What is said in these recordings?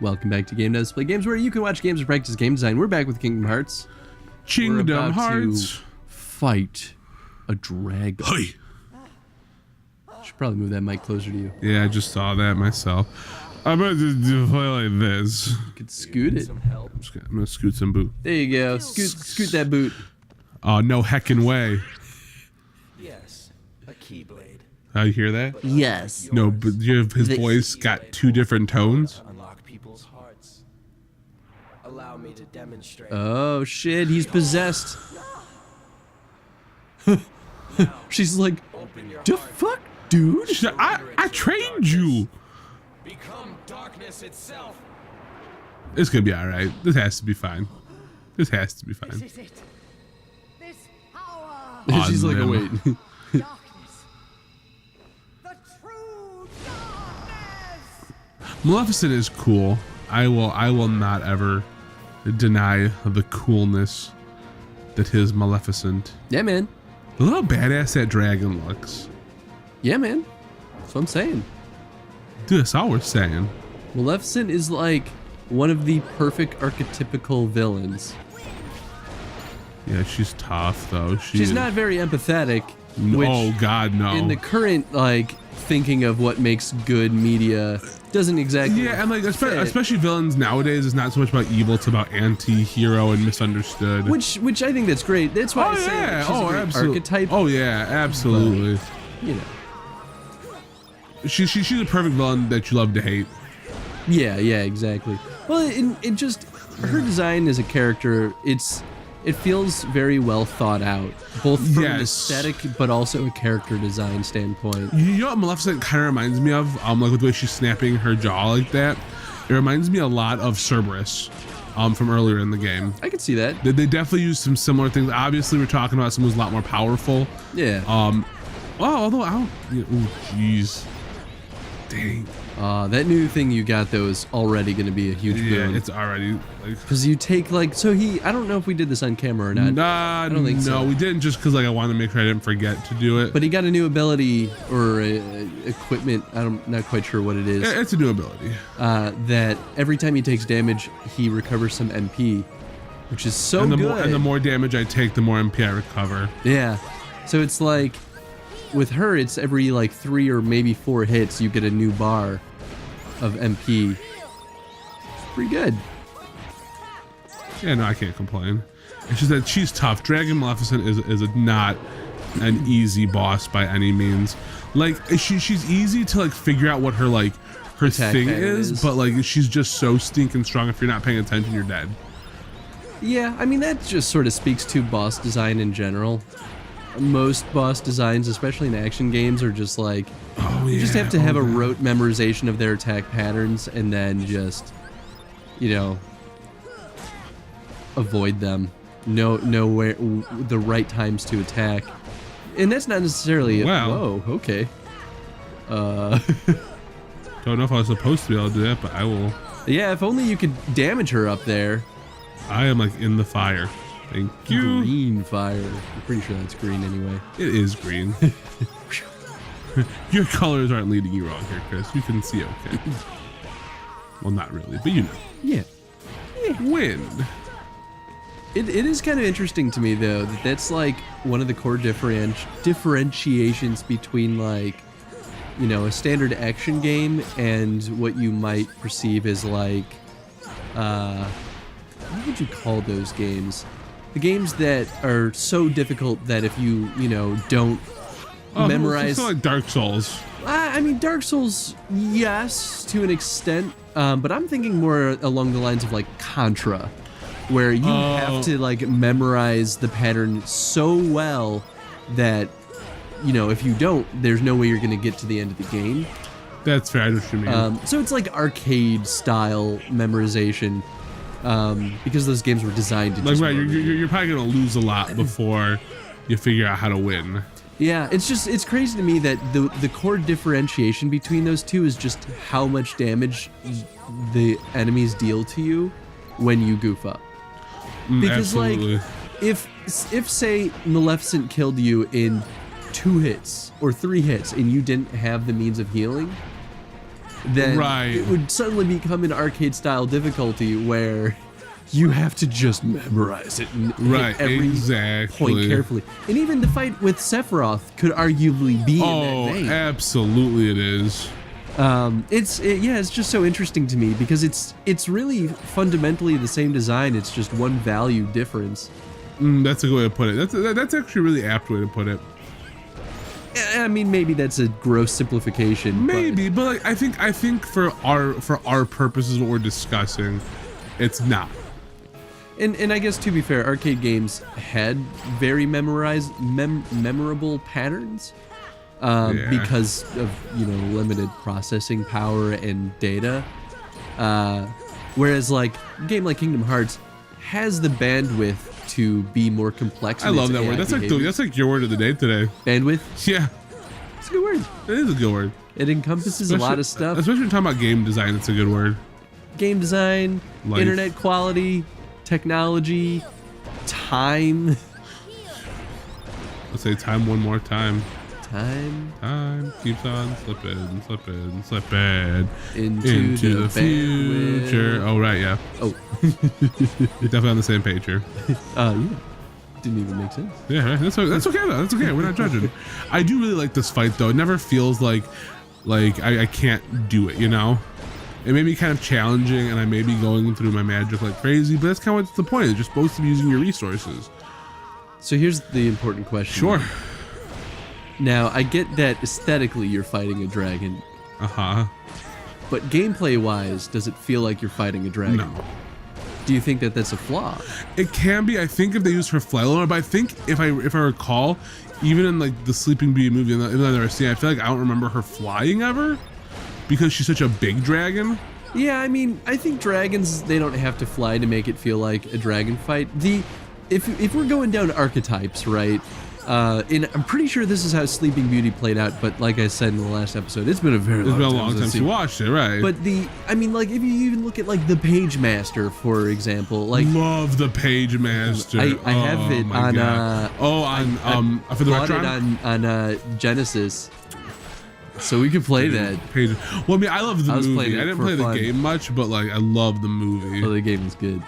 Welcome back to Game Devs Play Games, where you can watch games and practice game design. We're back with Kingdom Hearts. Kingdom We're about Hearts. to fight a dragon. Hey. Should probably move that mic closer to you. Yeah, I just saw that myself. I'm about to do play like this. You could scoot it. I'm gonna scoot some boot. There you go. Scoot that boot. Oh, no heckin' way. Yes, a keyblade. You hear that? Yes. No, but his voice got two different tones. Unlock people's hearts. Allow me to demonstrate. Oh shit, he's possessed. She's like, the fuck, dude? I trained you. Become darkness itself. It's gonna be alright. This has to be fine. This has to be fine. This is it. This power. She's like, oh Awesome. wait. Darkness. The true darkness. Maleficent is cool. I will not ever deny the coolness that is Maleficent. Yeah, man. Look how badass that dragon looks. Yeah, man. That's what I'm saying. Dude, that's all we're saying. Maleficent is like one of the perfect archetypical villains. Yeah, she's tough though. She's not very empathetic. Which, Oh God, no. in the current like thinking of what makes good media, doesn't exactly. Yeah, and like fit. especially villains nowadays is not so much about evil; it's about anti-hero and misunderstood. Which I think that's great. That's why I say like, she's a great absolutely. archetype. Oh yeah, absolutely. You know. She's a perfect villain that you love to hate. Yeah, exactly. Well, it just her design as a character, it feels very well thought out, both from an aesthetic but also a character design standpoint. You know what Maleficent kind of reminds me of? Like with the way she's snapping her jaw like that. It reminds me a lot of Cerberus, from earlier in the game. I can see that. They definitely used some similar things. Obviously, we're talking about someone who's a lot more powerful. Yeah. Well, although I don't. Oh, jeez. Dang. That new thing you got though is already going to be a huge boon. Yeah, it's already like. Because you take like, so I don't know if we did this on camera or not. Nah, I don't think so. No, we didn't just because like I wanted to make sure I didn't forget to do it. But he got a new ability or equipment. I'm not quite sure what it is. It's a new ability. That every time he takes damage, he recovers some MP, which is so and good. And the more damage I take, the more MP I recover. Yeah. So it's like, with her, it's every like 3 or maybe 4 hits, you get a new bar of MP. It's pretty good. Yeah, no, I can't complain. It's just that she's tough. Dragon Maleficent is not an easy boss by any means. Like she's easy to like figure out what her Attack thing pattern is, but like she's just so stinking strong. If you're not paying attention, you're dead. Yeah, I mean that just sort of speaks to boss design in general. Most boss designs, especially in action games, are just like, you just have to have a rote memorization of their attack patterns and then just, you know, avoid them. Know where the right times to attack. And that's not necessarily Wow. Whoa, okay. Don't know if I was supposed to be able to do that, but I will. Yeah, if only you could damage her up there. I am like in the fire. Thank you. Green fire. I'm pretty sure that's green anyway. It is green. Your colors aren't leading you wrong here, Chris. You can see okay. Well, not really, but you know. Yeah. Wind. It is kind of interesting to me though that that's like one of the core differentiations between like, you know, a standard action game and what you might perceive as like, what would you call those games? The games that are so difficult that if you know, don't memorize. It's like Dark Souls. I mean, Dark Souls, yes, to an extent, but I'm thinking more along the lines of like Contra, where you have to like memorize the pattern so well that, you know, if you don't, there's no way you're going to get to the end of the game. That's fair. I know what you mean. So it's like arcade style memorization. Because those games were designed to just you're probably gonna lose a lot before you figure out how to win. Yeah, it's crazy to me that the core differentiation between those two is just how much damage the enemies deal to you when you goof up. Because Absolutely. like if say Maleficent killed you in 2 hits or 3 hits and you didn't have the means of healing, then Right. it would suddenly become an arcade style difficulty where you have to just memorize it and Right, hit every exactly. point carefully. And even the fight with Sephiroth could arguably be in that vein. Absolutely it is. It's just so interesting to me because it's really fundamentally the same design. It's just one value difference. That's a good way to put it. That's actually a really apt way to put it. I mean, maybe that's a gross simplification. Maybe, but like, I think for our purposes, what we're discussing, it's not. And I guess to be fair, arcade games had very memorable patterns because of limited processing power and data. Whereas like a game like Kingdom Hearts has the bandwidth to be more complex. I love that word. That's like your word of the day today. Bandwidth. Yeah, It's a good word. it is a good word. It encompasses a lot of stuff. Especially when you're talking about game design, it's a good word. Game design, Life. internet quality, technology, time. Let's say time one more time. Time Keeps on slipping into the future. Oh, right, yeah. Oh, Definitely on the same page here. yeah. Didn't even make sense. Yeah, that's okay though. That's okay. We're not judging. I do really like this fight though. It never feels like I can't do it, you know? It may be kind of challenging and I may be going through my magic like crazy, but that's kind of what's the point. It's just supposed to be using your resources. So here's the important question. Sure. Now, I get that aesthetically you're fighting a dragon, Uh-huh. but gameplay-wise, does it feel like you're fighting a dragon? No. Do you think that that's a flaw? It can be. I think if they use her flail, but I think if I recall, even in like the Sleeping Beauty movie, even though I've never seen it, I feel like I don't remember her flying ever because she's such a big dragon. Yeah, I mean, I think dragons, they don't have to fly to make it feel like a dragon fight. If we're going down archetypes, right? And I'm pretty sure this is how Sleeping Beauty played out, but like I said in the last episode, it's been a very long time since you watched it, right? But I mean, like, if you even look at like the Page Master, for example, like love the Page Master. I have it on for the bought it Retron? on Genesis, so we could play that. Page. Well, I mean, I love the was movie. playing it I didn't for play the fun. game much, but like I love the movie. Oh, the game is good.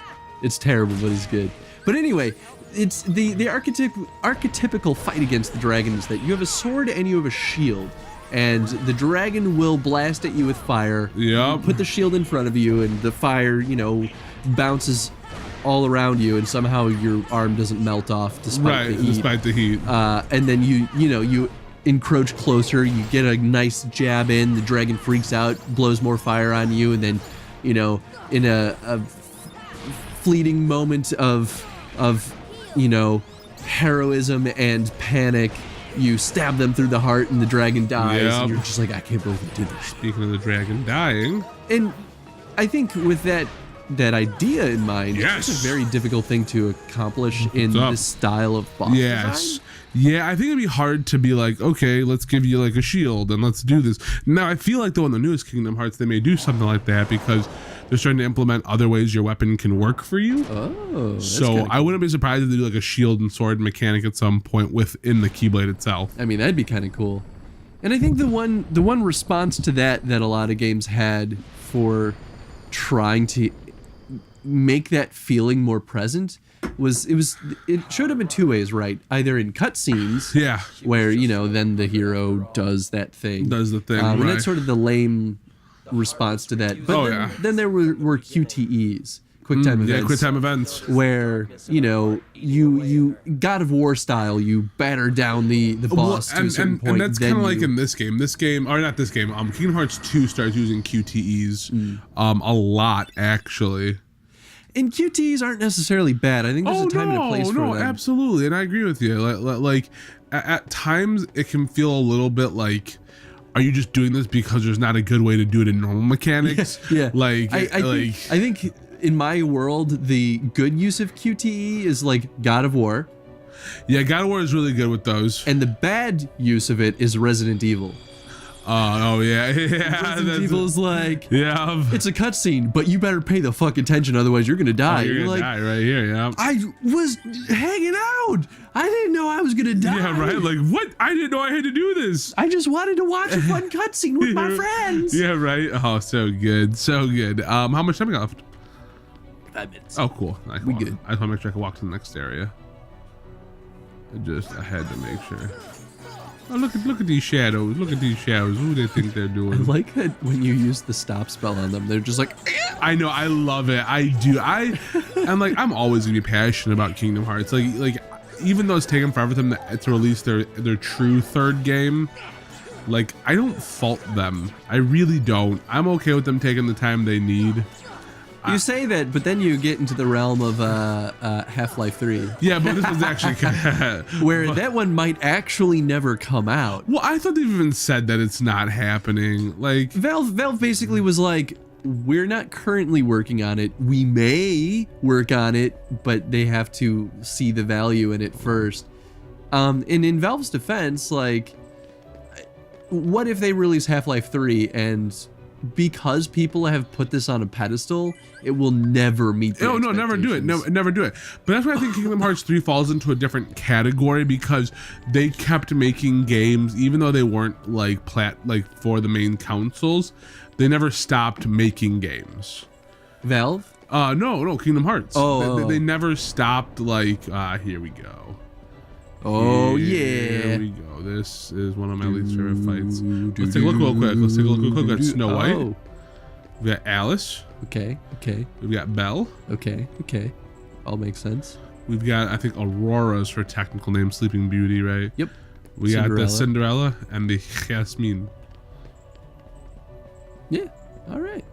It's terrible, but it's good. But anyway, it's the archetypical fight against the dragon is that you have a sword and you have a shield, and the dragon will blast at you with fire. Yep. You put the shield in front of you, and the fire, bounces all around you, and somehow your arm doesn't melt off despite the heat. Despite the heat. And then you encroach closer. You get a nice jab in. The dragon freaks out, blows more fire on you, and then, in a fleeting moment of heroism and panic, you stab them through the heart and the dragon dies. Yep. And you're just like, I can't believe we did this. Speaking of the dragon dying, And I think with that idea in mind, Yes. it's a very difficult thing to accomplish in up? this style of boss yes. design. Yeah, I think it'd be hard to be like, okay, let's give you like a shield and let's do this. Now, I feel like though in the newest Kingdom Hearts, they may do something like that because they're starting to implement other ways your weapon can work for you. Oh, that's So kinda I cool. wouldn't be surprised if they do like a shield and sword mechanic at some point within the Keyblade itself. I mean, that'd be kind of cool. And I think the one response to that a lot of games had for trying to make that feeling more present was it showed up in two ways, right? Either in cutscenes, Yeah. where then the hero does that thing, Does the thing, and right. that's sort of the lame response to that. But then there were QTEs, quick time events. Yeah, quick time events. Where you God of War style, you batter down the boss to a certain point. And that's then kind of like you- in this game, or not this game. Kingdom Hearts 2 starts using QTEs a lot actually. And QTEs aren't necessarily bad. I think there's a time and a place for them. Absolutely, and I agree with you. Like at times it can feel a little bit like, are you just doing this because there's not a good way to do it in normal mechanics? Yeah. Like I think in my world, the good use of QTE is like God of War, yeah, God of War is really good with those. and the bad use of it is Resident Evil. Oh yeah, yeah. Resident Evil's like, Yeah. it's a cutscene, but you better pay the fuck attention, otherwise you're gonna die. You're gonna like, die right here. Yeah. I was hanging out. I didn't know I was gonna die. Yeah, right. Like what? I didn't know I had to do this. I just wanted to watch a fun cutscene with my friends. Yeah, right. Oh, so good, so good. How much time we got left? 5 minutes. Oh, cool. We good. I just want to make sure I can walk to the next area. I had to make sure. Oh, look at these shadows. Look at these shadows. Who do they think they're I doing? like that when you use the stop spell on them, they're just like, I know. I love it. I do. I'm always gonna be passionate about Kingdom Hearts. Like even though it's taken forever for them to release their true third game, like I don't fault them. I really don't. I'm okay with them taking the time they need. you say that, but then you get into the realm of Half-Life 3. Yeah, but this was actually where that one might actually never come out. Well, I thought they've even said that it's not happening. Like Valve basically was like, we're not currently working on it. We may work on it, but they have to see the value in it first. And in Valve's defense, like, what if they release Half-Life 3 and because people have put this on a pedestal, it will never meet their no, never do it. No, never do it. But that's why I think Kingdom Hearts 3 falls into a different category, because they kept making games, even though they weren't like for the main consoles. They never stopped making games. Valve? No, Kingdom Hearts. Oh. They never stopped. Like, here we go. Oh Here we go. This is one of my least favorite fights. Let's take a look real quick. We've got Snow White. Oh. We've got Alice. Okay. We've got Belle. Okay. All makes sense. We've got, I think, Aurora's her technical name, Sleeping Beauty, right? Yep. We got the Cinderella and the Jasmine. Yeah. All right.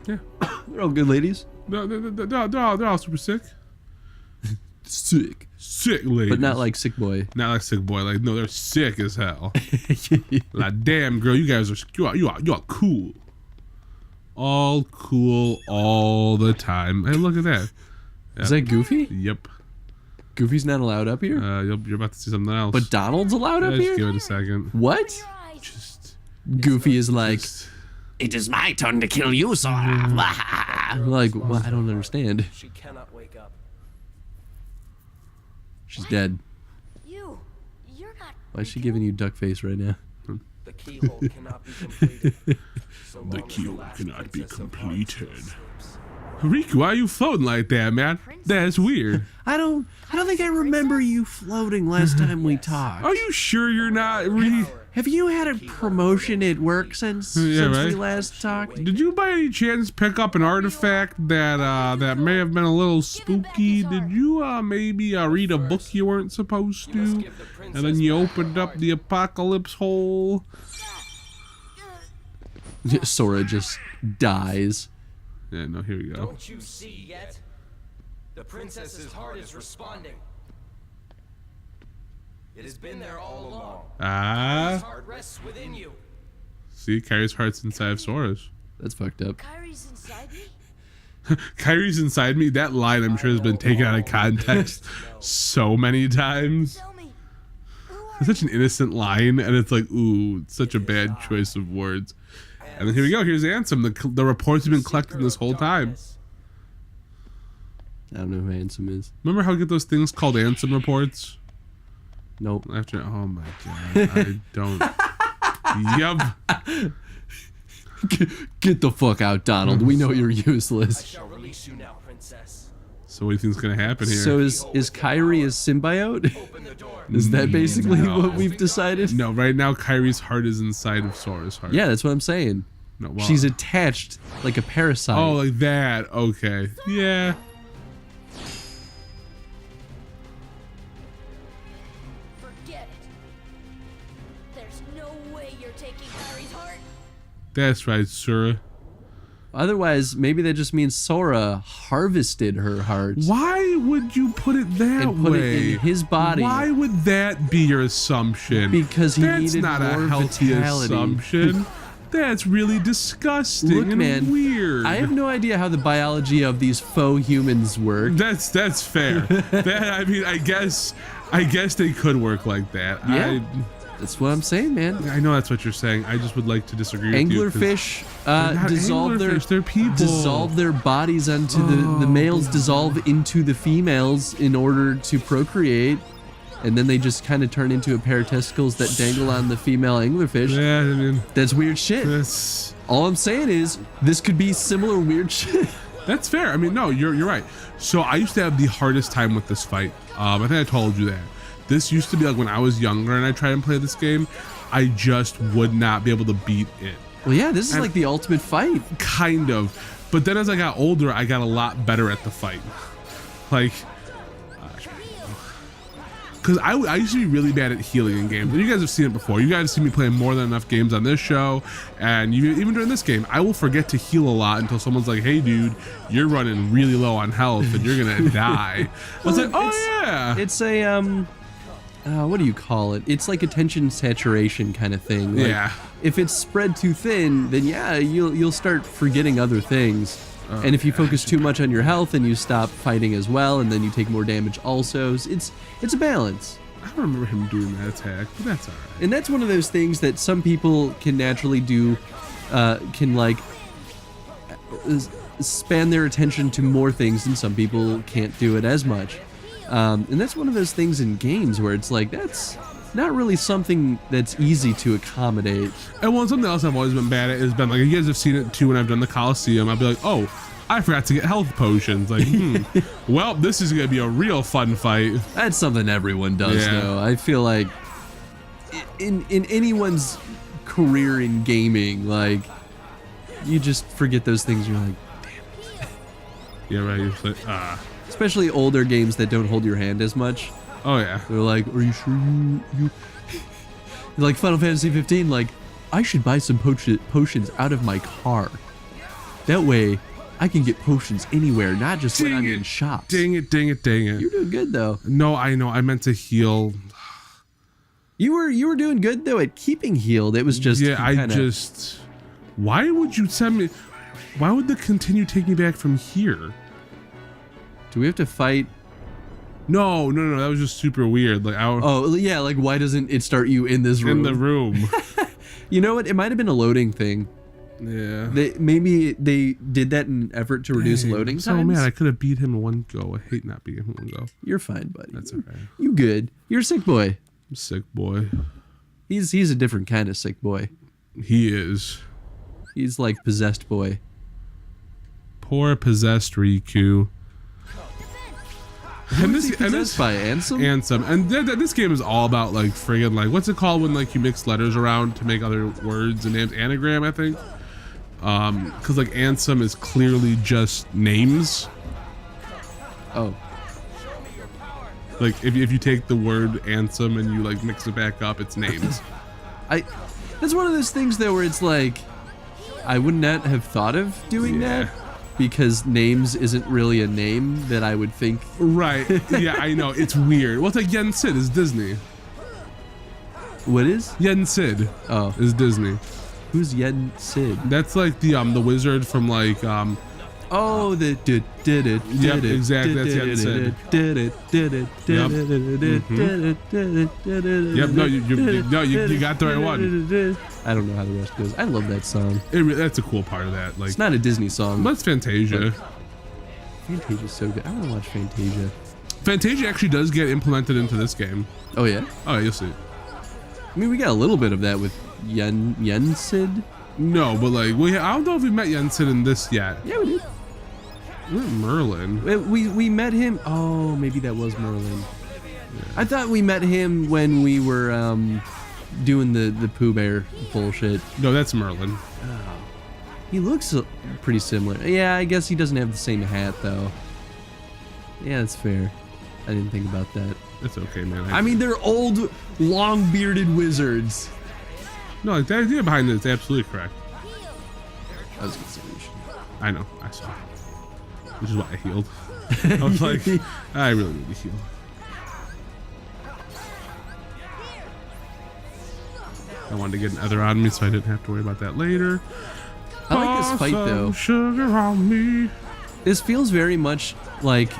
Yeah. They're all good ladies. They're all super sick. Sick ladies. But not like Sick Boy. Not like Sick Boy. Like, no, they're sick as hell. Like, damn, girl, you guys are you are cool. All cool all the time. Hey, look at that. Yeah. Is that Goofy? Yep. Goofy's not allowed up here? You're about to see something else. But Donald's allowed up Just here? give it a second. What? Just Goofy is like, It is my turn to kill you, Sora. like, well, I don't understand. She cannot wake up. She's dead. You're not. Why is she giving you duck face right now? The keyhole cannot be completed. So The long as keyhole last cannot be princess of hearts completed. sleeps. Riku, why are you floating like that, man? That's weird. I don't think I remember you floating last time we talked. Are you sure you're not? Have you had a promotion at work since we right. last talked? Did you by any chance pick up an artifact that may have been a little spooky? Did you maybe read a book you weren't supposed to, and then you opened up the apocalypse hole? Sora just dies. Yeah, no, here we go. Don't you see yet? The princess's heart is responding. It has been there all along. His heart rests within you. See, Kyrie's heart's inside of Sora's. That's fucked up. Kyrie's inside me? Kyrie's inside me. That line, I'm sure, has been taken out of context so many times. Tell me. It's such an innocent line, and it's like, ooh, it's such a bad choice of words. And then here we go. Here's Ansem. The reports have been collected this whole time. I don't know who Ansem is. Remember how we get those things called Ansem reports? Nope. After, oh my god, I don't. Yup. Get the fuck out, Donald. We know you're I useless. shall release you now, princess. So what do you think's gonna happen here? So is Kyrie a symbiote? Open the door. Is that basically No. what we've decided? No, right now Kyrie's heart is inside of Sora's heart. Yeah, that's what I'm saying. No, well, She's attached like a parasite. oh, like that. Okay. Yeah. Forget it. There's no way you're taking Kyrie's heart. That's right, Sora. Otherwise, maybe that just means Sora harvested her heart Why would you put it that and put way? it in his body. Why would that be your assumption? Because he That's needed not more a healthy vitality. assumption. That's really disgusting Look, and man, weird. I have no idea how the biology of these faux humans work. That's fair. That, I mean, I guess they could work like that. Yeah. That's what I'm saying, man. I know that's what you're saying. I just would like to disagree with you. Anglerfish Not dissolve they're people. their bodies onto the males dissolve into the females in order to procreate, and then they just kind of turn into a pair of testicles that dangle on the female anglerfish. Yeah, I mean, That's weird shit. that's All I'm saying is this could be similar weird shit. that's fair. I mean, no, you're right. So I used to have the hardest time with this fight. I think I told you that. This used to be like when I was younger and I tried and play this game, I just would not be able to beat it. Well, yeah, this is like the ultimate fight. Kind of. But then as I got older, I got a lot better at the fight. Like, because I used to be really bad at healing in games. And you guys have seen it before. You guys have seen me play more than enough games on this show. And even during this game, I will forget to heal a lot until someone's like, hey, dude, you're running really low on health and you're going to die. I was like, oh, yeah. It's a, what do you call it? It's like attention saturation kind of thing. Like, Yeah. If it's spread too thin, then yeah, you'll start forgetting other things. And if you focus too much on your health, and you stop fighting as well, and then you take more damage also. It's a balance. I don't remember him doing that attack, but that's all right. And that's one of those things that some people can naturally do, can like span their attention to more things, and some people can't do it as much. And that's one of those things in games where it's like, that's not really something that's easy to accommodate. And something else I've always been bad at has been like, you guys have seen it too when I've done the Coliseum. I'll be like, oh, I forgot to get health potions. Like, well, this is gonna be a real fun fight. That's something everyone does, Yeah. though. I feel like in anyone's career in gaming, like, you just forget those things. You're like, Yeah, right. You're just like, especially older games that don't hold your hand as much. oh yeah. They're like, are you sure you like Final Fantasy 15? Like, I should buy some potions out of my car. That way, I can get potions anywhere, not just when Dang I'm it. in shops. Dang it, dang it, dang it. You're doing good though. No, I know. I meant to heal. You were doing good though at keeping healed. It was just Why would you send me? Why would the continue take me back from here? Do we have to fight? No. That was just super weird. Like, Oh yeah, like why doesn't it start you in this room? in the room. You know what? It might have been a loading thing. Yeah. Maybe they did that in an effort to reduce loading So times. man, I could have beat him in one go. I hate not beating him in one go. You're fine, buddy. That's okay. You good? You're a sick boy. I'm a sick boy. He's a different kind of sick boy. He is. He's like possessed boy. Poor possessed Riku. And Is he possessed by Ansem? Ansem. And this game is all about like friggin' like, what's it called when like you mix letters around to make other words and names? Anagram, I think. Because like Ansem is clearly just names. Oh. Like if you take the word Ansem and you like mix it back up, it's names. That's one of those things though where it's like, I would not have thought of doing that because names isn't really a name that I would think. Right. Yeah, I know. It's weird. Well, it's like Yen Sid is Disney. What is? Yen Sid Oh, is Disney. who's Yen Sid? That's like the wizard from like Oh, the did it. Yep, exactly, that's Yen Sid. Yep, no, you got the right one. I don't know how the rest goes. I love that song. That's a cool part of that. Like, It's not a Disney song. that's Fantasia. Fantasia's so good. I want to watch Fantasia. Fantasia actually does get implemented into this game. Oh yeah. Oh, you'll see. I mean, we got a little bit of that with Yen Sid. No, but like, I don't know if we met Yen Sid in this yet. Yeah, we did. We're Merlin. We met him. Oh, maybe that was Merlin. I thought we met him when we were doing the Pooh Bear bullshit. No, that's Merlin. He looks pretty similar. Yeah, I guess he doesn't have the same hat though. Yeah, that's fair. I didn't think about that. That's okay, man. I mean, they're old, long-bearded wizards. No, like, the idea behind it is absolutely correct. I was gonna say we should. I know, I saw. Which is why I healed. I was like, I really need to heal. I wanted to get an ether on me so I didn't have to worry about that later. I like this fight though. Sugar on me. This feels very much like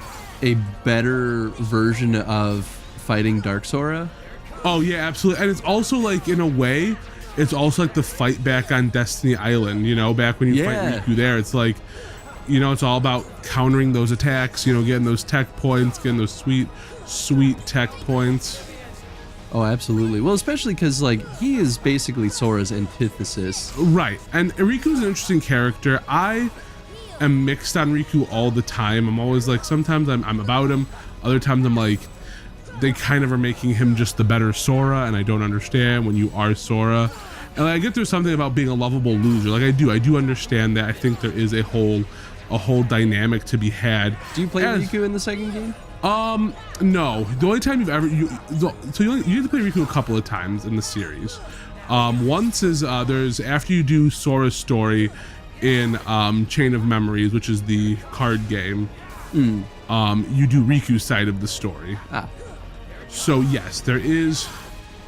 a better version of fighting Dark Sora. Oh yeah, absolutely. And it's also like, in a way, it's also like the fight back on Destiny Island, you know, back when you Yeah. fight Riku there. It's like, you know, it's all about countering those attacks, you know, getting those tech points, getting those sweet tech points. Oh, absolutely. Well, especially because, like, he is basically Sora's antithesis. Right. And Riku's an interesting character. I am mixed on Riku all the time. I'm always like, sometimes I'm about him. Other times I'm like, they kind of are making him just the better Sora, and I don't understand when you are Sora. And I get there's something about being a lovable loser. Like I do understand that. I think there is a whole dynamic to be had. Do you play Riku in the second game? No. The only time you have to play Riku a couple of times in the series. Once is there's after you do Sora's story in Chain of Memories, which is the card game. You do Riku's side of the story. Ah. So yes, there is.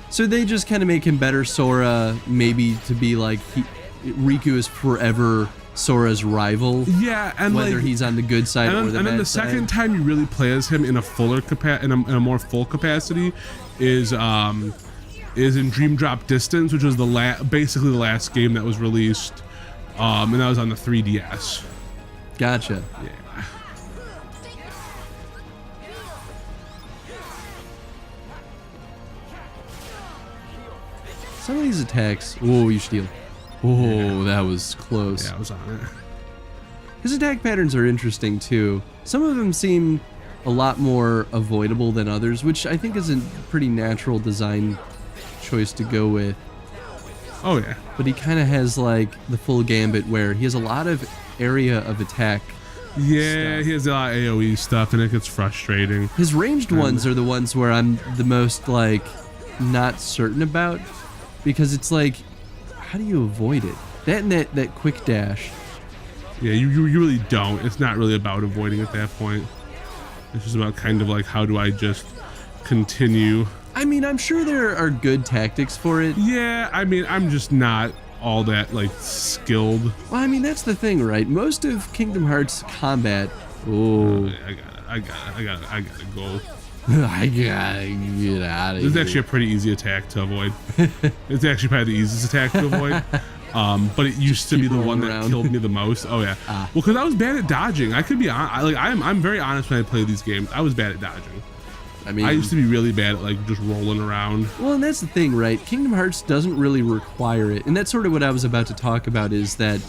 So they just kind of make him better Sora, maybe to be like Riku is forever Sora's rival. Yeah, and whether like, he's on the good side or the bad side. And then the second time you really play as him in a fuller in a more full capacity is in Dream Drop Distance, which was basically the last game that was released, and that was on the 3DS. Gotcha. Yeah. Some of these attacks. Whoa, you steal. Oh, that was close. Yeah, I was on it. His attack patterns are interesting too. Some of them seem a lot more avoidable than others, which I think is a pretty natural design choice to go with. Oh yeah. But he kind of has like the full gambit where he has a lot of area of attack. Yeah, stuff. he has a lot of AoE stuff, and it gets frustrating. His ranged ones are the ones where I'm the most like not certain about, because it's like, how do you avoid it? That and that quick dash. Yeah, you really don't. It's not really about avoiding at that point. It's just about kind of like, how do I just continue? I mean, I'm sure there are good tactics for it. Yeah, I mean, I'm just not all that like skilled. Well, I mean, that's the thing, right? Most of Kingdom Hearts combat. Oh, I gotta go. I gotta get out of here. This is actually a pretty easy attack to avoid. It's actually probably the easiest attack to avoid. But it used to be the one that killed me the most. Oh yeah. Well, because I was bad at dodging. I could be I'm very honest when I play these games. I was bad at dodging. I mean, I used to be really bad at like just rolling around. Well, and that's the thing, right? Kingdom Hearts doesn't really require it, and that's sort of what I was about to talk about. Is that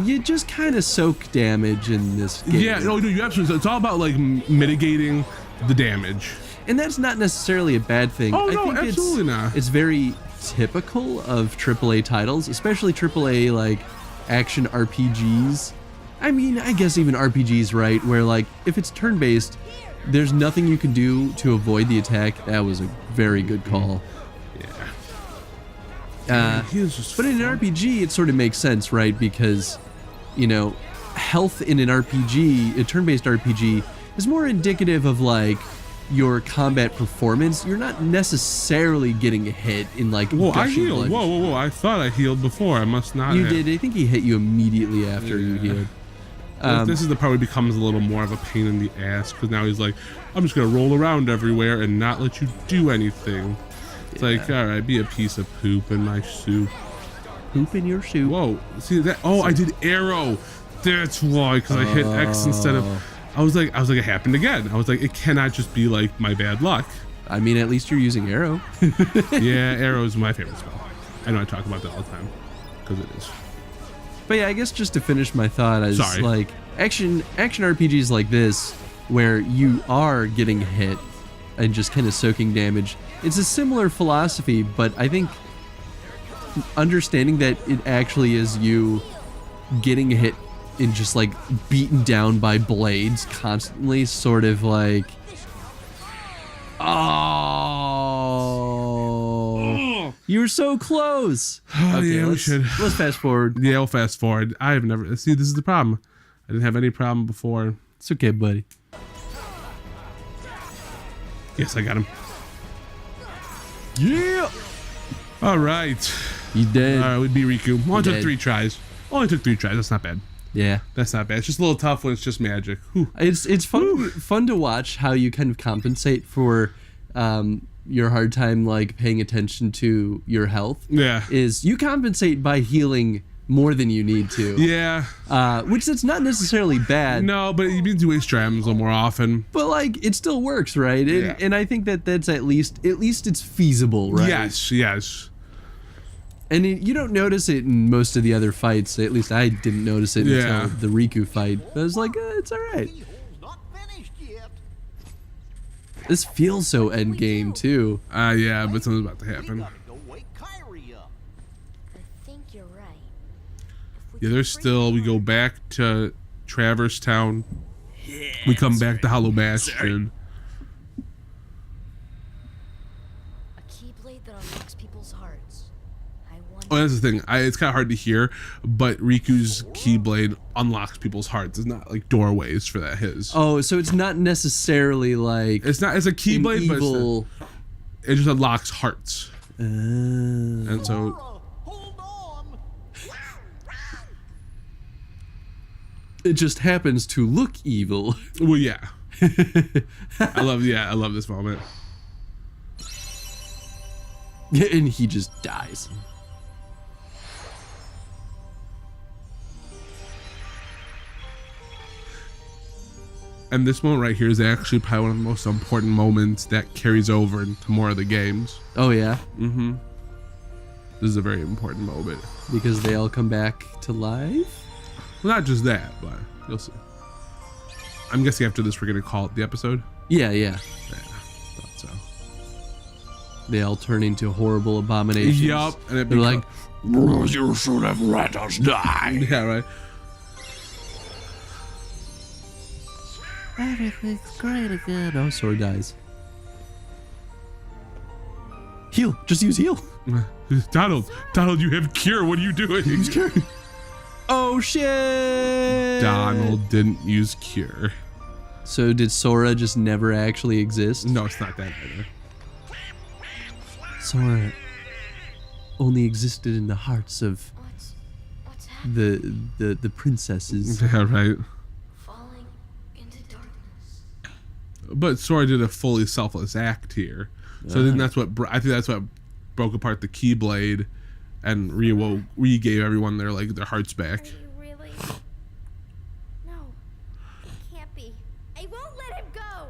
you just kind of soak damage in this game. Yeah, no, you absolutely. It's all about like mitigating the damage. And that's not necessarily a bad thing. Oh, I no, think absolutely not. It's very typical of AAA titles, especially AAA like action RPGs. I mean, I guess even RPGs, right? Where like if it's turn-based, there's nothing you can do to avoid the attack. That was a very good call. Yeah. He was just but in an RPG, it sort of makes sense, right? Because, you know, health in an RPG, a turn-based RPG, is more indicative of like your combat performance. You're not necessarily getting hit in like. Whoa, I gushing healed. blood. Whoa! I thought I healed before. I must not. You have. did. I think he hit you immediately after you healed. This is the part where he becomes a little more of a pain in the ass, because now he's like, I'm just gonna roll around everywhere and not let you do anything. It's like, all right, be a piece of poop in my soup. Poop in your soup. Whoa, see that? Oh, I did arrow. That's why, because I hit X instead of. I was like, it happened again. I was like, it cannot just be like my bad luck. I mean, at least you're using arrow. Yeah, arrow is my favorite spell. I know I talk about that all the time, because it is. But yeah, I guess just to finish my thought, is Sorry. like action RPGs like this, where you are getting hit and just kind of soaking damage. It's a similar philosophy, but I think understanding that it actually is you getting hit and just like beaten down by blades constantly, sort of like, oh, you were so close. Oh, yeah, we should. Let's fast forward. Yeah, we'll fast forward. I have never. See, this is the problem. I didn't have any problem before. It's okay, buddy. Yes, I got him. Yeah. All right. You dead. All right, we beat Riku. Only took dead. 3 tries. Only took 3 tries. That's not bad. Yeah. That's not bad. It's just a little tough when it's just magic. Whew. It's fun to watch how you kind of compensate for your hard time like paying attention to your health. Yeah. Is you compensate by healing more than you need to. Yeah. Which that's not necessarily bad. No, but it means you waste drams a little more often. But like it still works, right? Yeah. And I think that's at least it's feasible, right? Yes. And you don't notice it in most of the other fights. At least I didn't notice it Yeah. until the Riku fight. But I was like, it's all right. This feels so endgame too. Yeah, but something's about to happen. I think you're right. If Yeah, there's still, we go back to Traverse Town. We come back to Hollow Bastion. a keyblade that unlocks people's hearts. I wonder. Oh, that's the thing. It's kind of hard to hear, but Riku's Keyblade unlocks people's hearts. It's not like doorways for that. His. Oh, so it's not necessarily like It's not. It's a an Keyblade, but evil. it just unlocks hearts. And so Hold on. It just happens to look evil. well, yeah. I love this moment. And he just dies. And this moment right here is actually probably one of the most important moments that carries over into more of the games. Oh yeah, This is a very important moment. because they all come back to life. Well, not just that, but you'll see. I'm guessing after this we're gonna call it the episode. Yeah. Yeah, thought so. They all turn into horrible abominations. Yup, and it They're like, You should have let us die. yeah, right. everything's great again. Oh, Sora dies. Heal. Just use heal. Donald, you have cure. What are you doing? Oh shit. Donald didn't use cure. So did Sora just never actually exist? No, it's not that either. Sora only existed in the hearts of What's happening? the princesses. Yeah, right. Falling into darkness. But Sora did a fully selfless act here. So then that's what I think that's what broke apart the Keyblade, and re-gave everyone their hearts back. Are you really? No. It can't be. I won't let him go.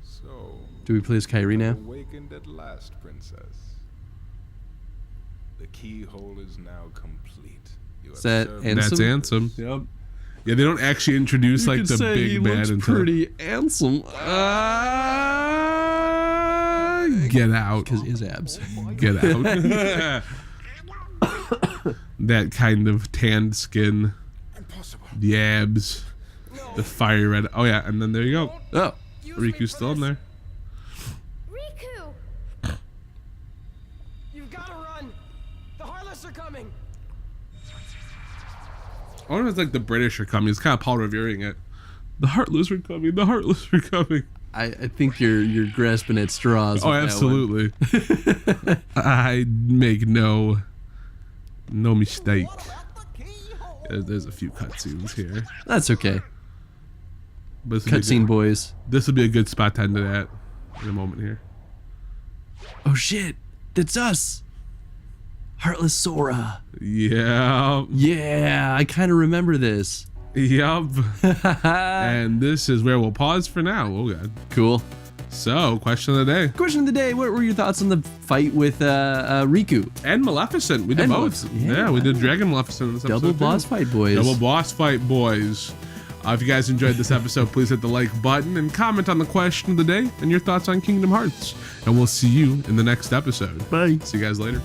So, Do we play as Kyrie now? awakened at last, princess. The keyhole is now complete. You Is that served- Ansem? That's Ansem. Yep. Yeah, they don't actually introduce like the big bad until handsome. get out. Because his abs. Get out. That kind of tanned skin, Impossible. the abs, the fire red. Oh yeah, and then there you go. Oh. Riku's still in there. Riku! You've got to run. The Heartless are coming. I wonder if it's like the British are coming. It's kind of Paul revering it. The Heartless are coming. The Heartless are coming. I think you're grasping at straws. Oh, with that one. absolutely. I make no mistake. There's a few cutscenes here. That's okay. But Cutscene boys. This would be a good spot to end it at in a moment here. Oh shit, that's us. Heartless Sora. Yeah. Yeah, I kind of remember this. Yup. And this is where we'll pause for now. Oh god. Cool. So, question of the day. Question of the day: what were your thoughts on the fight with Riku? And Maleficent. We did And both. Maleficent, Yeah, yeah. we did Dragon Maleficent in this episode. Double too. boss fight, boys. Double boss fight, boys. If you guys enjoyed this episode, please hit the like button and comment on the question of the day and your thoughts on Kingdom Hearts. And we'll see you in the next episode. Bye. See you guys later.